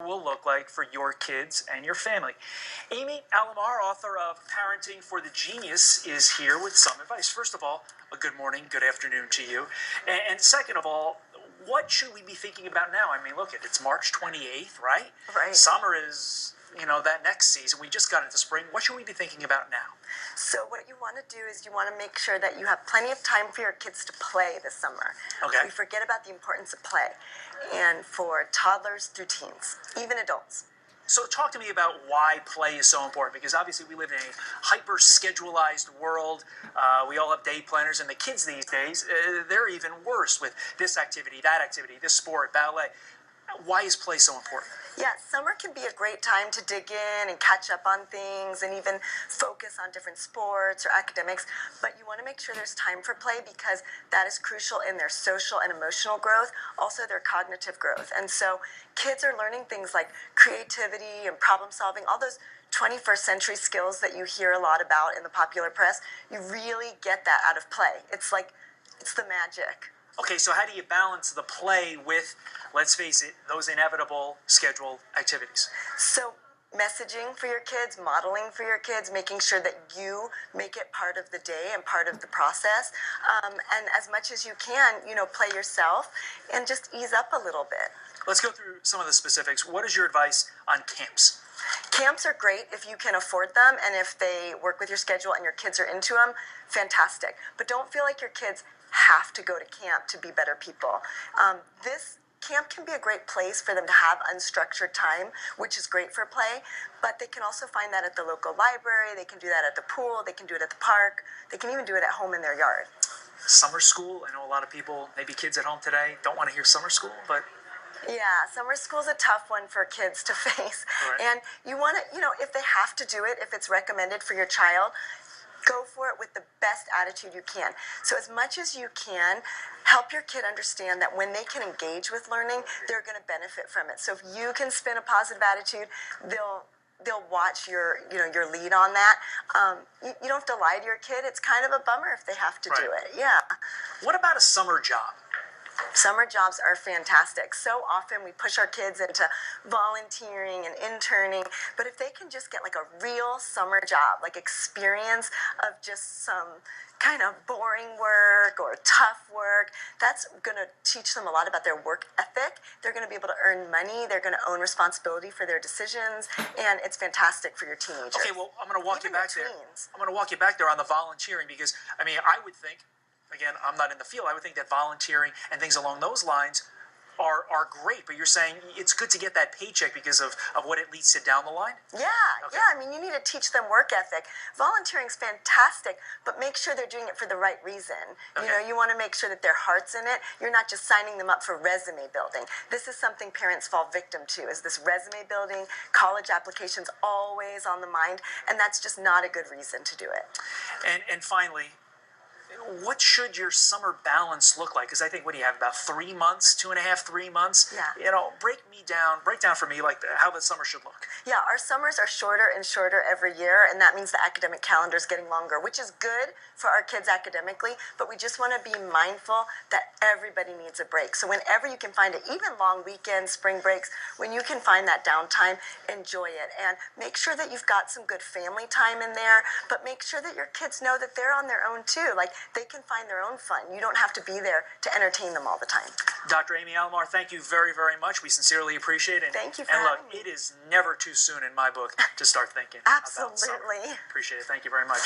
will look like for your kids and your family. Amy Alamar, author of Parenting for the Genius, is here with some advice. First of all, a good morning, good afternoon to you. And second of all, what should we be thinking about now? I mean, look, it's March 28th, right? Right. Summer is, that next season. We just got into spring. What should we be thinking about now? So what you want to do is you want to make sure that you have plenty of time for your kids to play this summer. Okay. We forget about the importance of play. And for toddlers through teens, even adults. So talk to me about why play is so important, because obviously we live in a hyper-schedulized world. We all have day planners, and the kids these days, they're even worse with this activity, this sport, ballet. Why is play so important? Yeah, summer can be a great time to dig in and catch up on things and even focus on different sports or academics, but you want to make sure there's time for play because that is crucial in their social and emotional growth, also their cognitive growth. And so kids are learning things like creativity and problem solving, all those 21st century skills that you hear a lot about in the popular press. You really get that out of play. It's the magic. Okay, so how do you balance the play with, let's face it, those inevitable scheduled activities? So messaging for your kids, modeling for your kids, making sure that you make it part of the day and part of the process. And as much as you can, play yourself and just ease up a little bit. Let's go through some of the specifics. What is your advice on camps? Camps are great if you can afford them and if they work with your schedule and your kids are into them, fantastic. But don't feel like your kids have to go to camp to be better people. This camp can be a great place for them to have unstructured time, which is great for play, but they can also find that at the local library, they can do that at the pool, they can do it at the park, they can even do it at home in their yard. Summer school, I know a lot of people, maybe kids at home today, don't want to hear summer school, but... Yeah, summer school is a tough one for kids to face. Right. And you want to, if they have to do it, if it's recommended for your child, go for it with the best attitude you can. So as much as you can, help your kid understand that when they can engage with learning, they're going to benefit from it. So if you can spin a positive attitude, they'll watch your lead on that. You don't have to lie to your kid. It's kind of a bummer if they have to do it. Yeah. What about a summer job? Summer jobs are fantastic. So often we push our kids into volunteering and interning, but if they can just get like a real summer job, like experience of just some kind of boring work or tough work, that's going to teach them a lot about their work ethic. They're going to be able to earn money. They're going to own responsibility for their decisions, and it's fantastic for your teenagers. Okay, well, I'm going to walk Even you back there. I'm going to walk you back there on the volunteering because, I would think, again, I'm not in the field, I would think that volunteering and things along those lines are great, but you're saying it's good to get that paycheck because of what it leads to down the line? Yeah, Okay. yeah. You need to teach them work ethic. Volunteering's fantastic, but make sure they're doing it for the right reason. Okay. You want to make sure that their heart's in it. You're not just signing them up for resume building. This is something parents fall victim to, is this resume building, college applications always on the mind, and that's just not a good reason to do it. And finally, what should your summer balance look like? Because I think, what do you have, about 3 months, 2.5, 3 months? Yeah. Break down for me how the summer should look. Yeah, our summers are shorter and shorter every year, and that means the academic calendar is getting longer, which is good for our kids academically, but we just want to be mindful that everybody needs a break. So whenever you can find it, even long weekends, spring breaks, when you can find that downtime, enjoy it. And make sure that you've got some good family time in there, but make sure that your kids know that they're on their own too. Like, they can find their own fun. You don't have to be there to entertain them all the time. Dr. Amy Alamar, thank you very, very much. We sincerely appreciate it. Thank you for having having me. It is never too soon in my book to start thinking Absolutely. about summer. Appreciate it. Thank you very much.